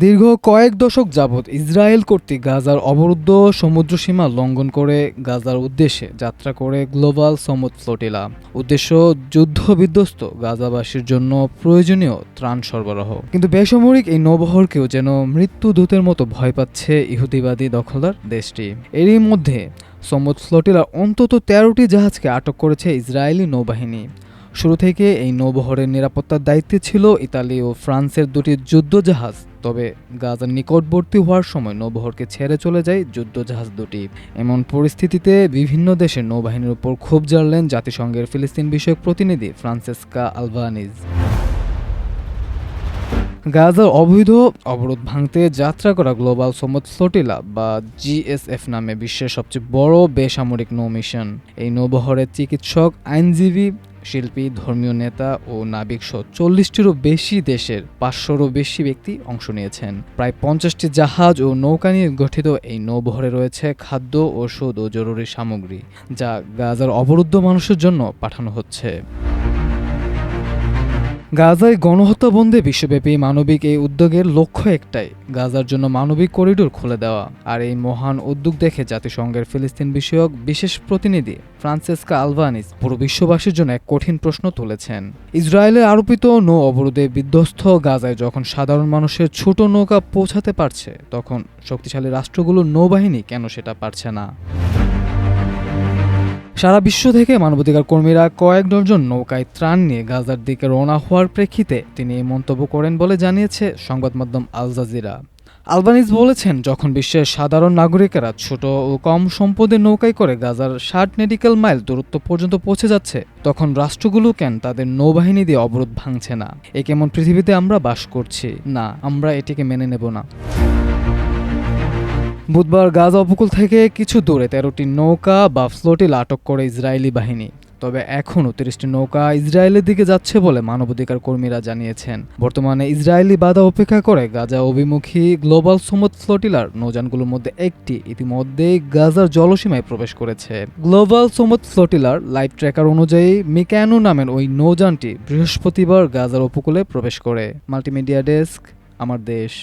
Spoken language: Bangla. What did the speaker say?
দীর্ঘ কয়েক দশক যাবৎ ইসরায়েল কর্তৃক গাজার অবরুদ্ধ সমুদ্রসীমা লঙ্ঘন করে গাজার উদ্দেশ্যে যাত্রা করে গ্লোবাল সমুদ ফ্লোটিলা। উদ্দেশ্য যুদ্ধবিধ্বস্ত গাজাবাসীর জন্য প্রয়োজনীয় ত্রাণ সরবরাহ। কিন্তু বেসামরিক এই নৌবহরকেও যেন মৃত্যুদূতের মতো ভয় পাচ্ছে ইহুদিবাদী দখলদার দেশটি। এরই মধ্যে সমুদ ফ্লোটিলার অন্তত ১৩টি জাহাজকে আটক করেছে ইসরায়েলি নৌবাহিনী। শুরু থেকে এই নৌবহরের নিরাপত্তার দায়িত্বে ছিল ইতালি ও ফ্রান্সের দুটি যুদ্ধজাহাজ। তবে গাজার নিকটবর্তী হওয়ার সময় নৌবহরকে ছেড়ে চলে যায় যুদ্ধজাহাজ দুটি। এমন পরিস্থিতিতে বিভিন্ন দেশের নৌবাহিনীর উপর ক্ষোভ জানালেন জাতিসংঘের ফিলিস্তিন বিষয়ক প্রতিনিধি ফ্রান্সেস্কা আলবানিজ। গাজার অবৈধ অবরোধ ভাঙতে যাত্রা করা গ্লোবাল সমুদ ফ্লোটিলা বা জিএসএফ নামে বিশ্বের সবচেয়ে বড় বেসামরিক নৌ মিশন। এই নৌবহরের চিকিৎসক, আইনজীবী, শিল্পী, ধর্মীয় নেতা ও নাবিক সহ ৪০টিরও বেশি দেশের ৫০০রও বেশি ব্যক্তি অংশ নিয়েছেন। প্রায় ৫০টি জাহাজ ও নৌকা নিয়ে গঠিত এই নৌবহরে রয়েছে খাদ্য, ওষুধ ও জরুরি সামগ্রী, যা গাজার অবরুদ্ধ মানুষের জন্য পাঠানো হচ্ছে। গাজায় গণহত্যা বন্ধে বিশ্বব্যাপী মানবিক এই উদ্যোগের লক্ষ্য একটাই, গাজার জন্য মানবিক করিডোর খুলে দেওয়া। আর এই মহান উদ্যোগ দেখে জাতিসংঘের ফিলিস্তিন বিষয়ক বিশেষ প্রতিনিধি ফ্রান্সেস্কা আলবানিজ পুরো বিশ্ববাসীর জন্য এক কঠিন প্রশ্ন তুলেছেন। ইসরায়েলের আরোপিত নৌ অবরোধে বিধ্বস্ত গাজায় যখন সাধারণ মানুষের ছোট নৌকা পৌঁছাতে পারছে, তখন শক্তিশালী রাষ্ট্রগুলোর নৌবাহিনী কেন সেটা পারছে না? সারা বিশ্ব থেকে মানবাধিকার কর্মীরা কয়েক ডজন নৌকায় ত্রাণ নিয়ে গাজার দিকে রওনা হওয়ার প্রেক্ষিতে তিনি এই মন্তব্য করেন বলে জানিয়েছে সংবাদ মাধ্যম আল জাজিরা। আলবানিজ বলেছেন, যখন বিশ্বের সাধারণ নাগরিকেরা ছোট ও কম সম্পদের নৌকায় করে গাজার ৬০ নেটিক্যাল মাইল দূরত্ব পর্যন্ত পৌঁছে যাচ্ছে, তখন রাষ্ট্রগুলো কেন তাদের নৌবাহিনী দিয়ে অবরোধ ভাঙছে না? এ কেমন পৃথিবীতে আমরা বাস করছি? না, আমরা এটিকে মেনে নেব না। বুধবার গাজা উপকূল থেকে কিছু দূরে ১৩টি নৌকা বা ফ্লোটিলা আটক করে ইসরায়েলি বাহিনী। তবে এখনও ৩০টি নৌকা ইসরায়েলের দিকে যাচ্ছে বলে মানবাধিকার কর্মীরা জানিয়েছেন। বর্তমানে ইসরায়েলি বাধা উপেক্ষা করে গাজা অভিমুখী গ্লোবাল সমুদ ফ্লোটিলার নৌযানগুলোর মধ্যে একটি ইতিমধ্যেই গাজার জলসীমায় প্রবেশ করেছে। গ্লোবাল সমুদ ফ্লোটিলার লাইভ ট্র্যাকার অনুযায়ী মিকানো নামের ওই নৌযানটি বৃহস্পতিবার গাজার উপকূলে প্রবেশ করে। মাল্টিমিডিয়া ডেস্ক, আমার দেশ।